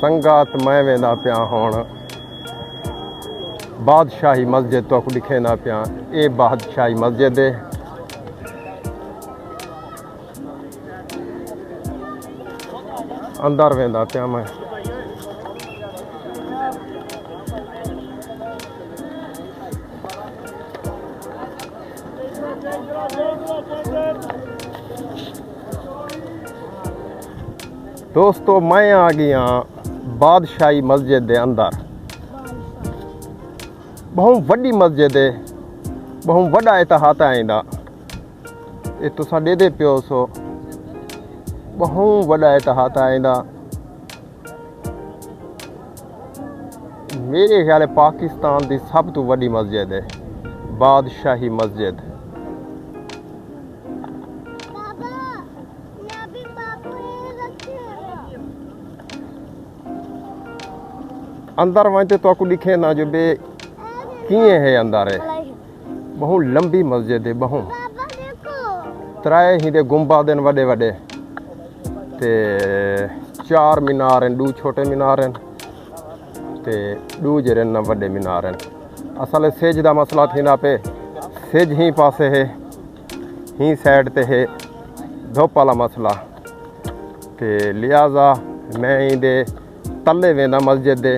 संगत मैं वेंदा पिया हुण बादशाही मस्जिद तो दिखेंदा पिया। ये बादशाही मस्जिद है। अंदर वेंदा पिया मैं। दोस्तों मैं आ गया बादशाही मस्जिद के अंदर। बहुत वड्डी मस्जिद है, बहुत वड्डा इतिहास है इंदा। ये तुसा देदे पियो सो बहुत वड्डा इतिहास है इंदा। मेरे ख्याल पाकिस्तान की सब तो वड्डी मस्जिद है बादशाही मस्जिद। अंदर वहीं तो दिखे ना जो बे किए है अंदर है। बहुत लंबी मस्जिद है। बहुत त्राए ही दे गुंबद हैं वड्डे वड्डे ते 4 मीनार हैं। 2 छोटे मीनार हैं ते 2 जेरे न वड्डे मीनार हैं। असल सेज का मसला थींदा पे सेज ही पासे है ही साइड ते है धुप वाला मसला ते लिहाजा मैं इंदे तले वेंदा मस्जिद दे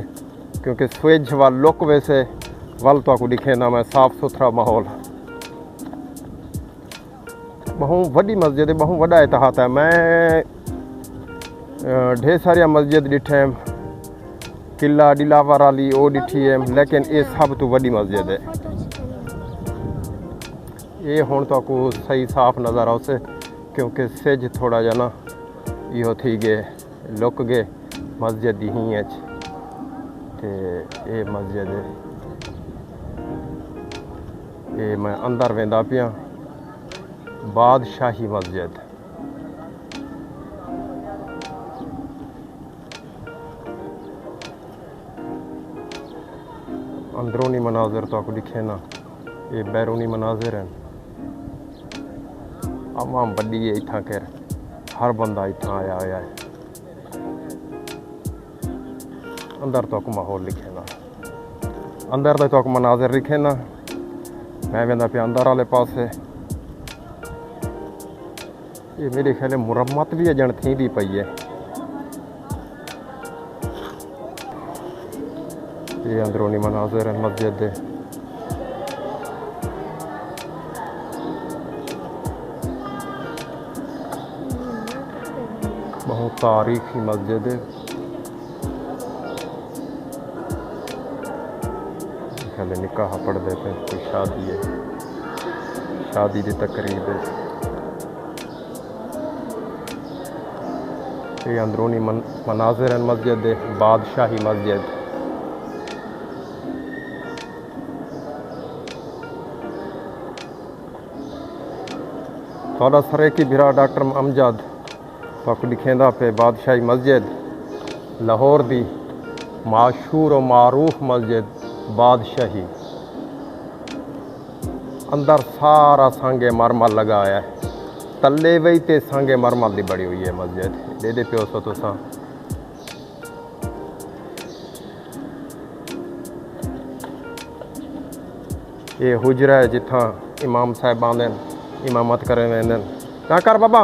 क्योंकि स्विच वाल लुक वैसे वल तो दिखे ना मैं साफ सुथरा माहौल। बहुत वड्डी मस्जिद है, बहुत वड्डा इतिहास है। मैं ढेर सारिया मस्जिद डिठे किला दिलावर वाली वो डिठी है, लेकिन ये सब तो वड्डी मस्जिद है। ये हुण तो सही साफ नज़र आओ से क्योंकि सिज थोड़ा जा ना यो थी गए लुक गए मस्जिद ही ते ये मस्जिद है। ये मैं अंदर वेंदा पिया बादशाही मस्जिद। अंदरूनी मनाजिर तो आपको दिखे ना, ये बैरूनी मनाजिर हैं। आवाम बड़ी है इतना कर हर बंदा इतना आया है। अंदर तो माहौल लिखे ना, अंदर तो मनाजिर लिखे ना। मैं वेंदा पे अंदर वाले पास है। ये मेरे ख्याल मुरम्मत भी अजन थी दी पई है। ये अंदरूनी मनाजिर है मस्जिद दे। बहुत तारीखी मस्जिद है। ख्याल निकाह पढ़ देते हैं, कोई शादी है, शादी की तकरीब है। ये अंदरूनी मनाजिर है मस्जिद है बादशाही मस्जिद। थोड़ा सरे की बिरा डॉक्टर अमजद तो दिखेंदा पे बादशाही मस्जिद लाहौर दी मशहूर और मारूफ मस्जिद बादशाही। अंदर सारा संगे मरमल लगाया है। तले वही ते संगे मरमल की बड़ी हुई है मस्जिद। दे दे प्यो सो तुसा ये हुजरा है जिथा इमाम साहब आंदे इमामत करें वेंदे क्या कर बाबा।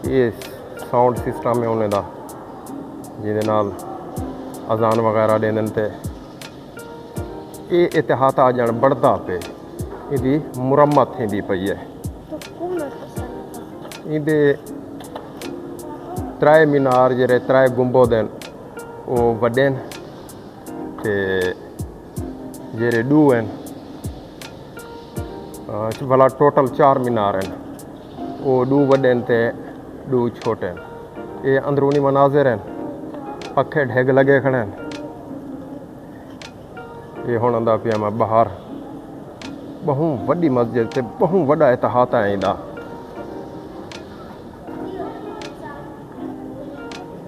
ये साउंड सिस्टम है उन्हें दा जिहदे नाल अजान वगैरह देंदे ते ये इतिहास आ जान बढ़ता पे इहदी मुरम्मत थींदी पई है। इहदे 3 मीनार जेरे 3 गुंबद हैं वो वड्डे ते जेरे 2 हैं भला टोटल 4 मीनार हैं वो 2 वड्डे ते 2 छोटे हैं। ये अंदरूनी मनाजिर हैं, पखे ढेग लगे खड़े हैं। ये हुण आंदा पिया मैं बाहर। बहुत वड्डी मस्जिद ते बहुत वड्डा इतिहास है इंदा।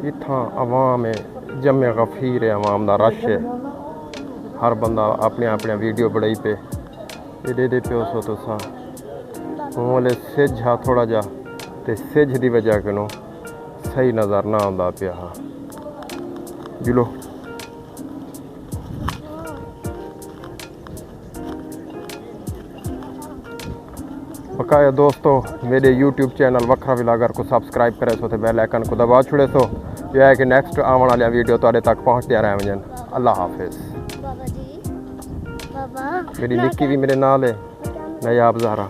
इत्थां अवाम है जमे गफीर है, अवाम दा रश है। हर बंदा अपने अपने वीडियो बनाई पे ये दे प्यो सो तुसा हूँ सिज हा थोड़ा जा ते सिज की वजह कनो सही नज़र ना आंदा पिया। जुलो बकाया दोस्तों मेरे YouTube चैनल वखरा व्लॉगर को सब्सक्राइब करे सो बेल आइकन को दबा छुड़े सो जो है कि नेक्स्ट आने वाली वीडियो तुहाडे तक पहुँचते रह वजन। अल्लाह हाफिज़। बाबा जी बाबा मेरी निक्की भी मेरे नाल है नयाब ज़हरा।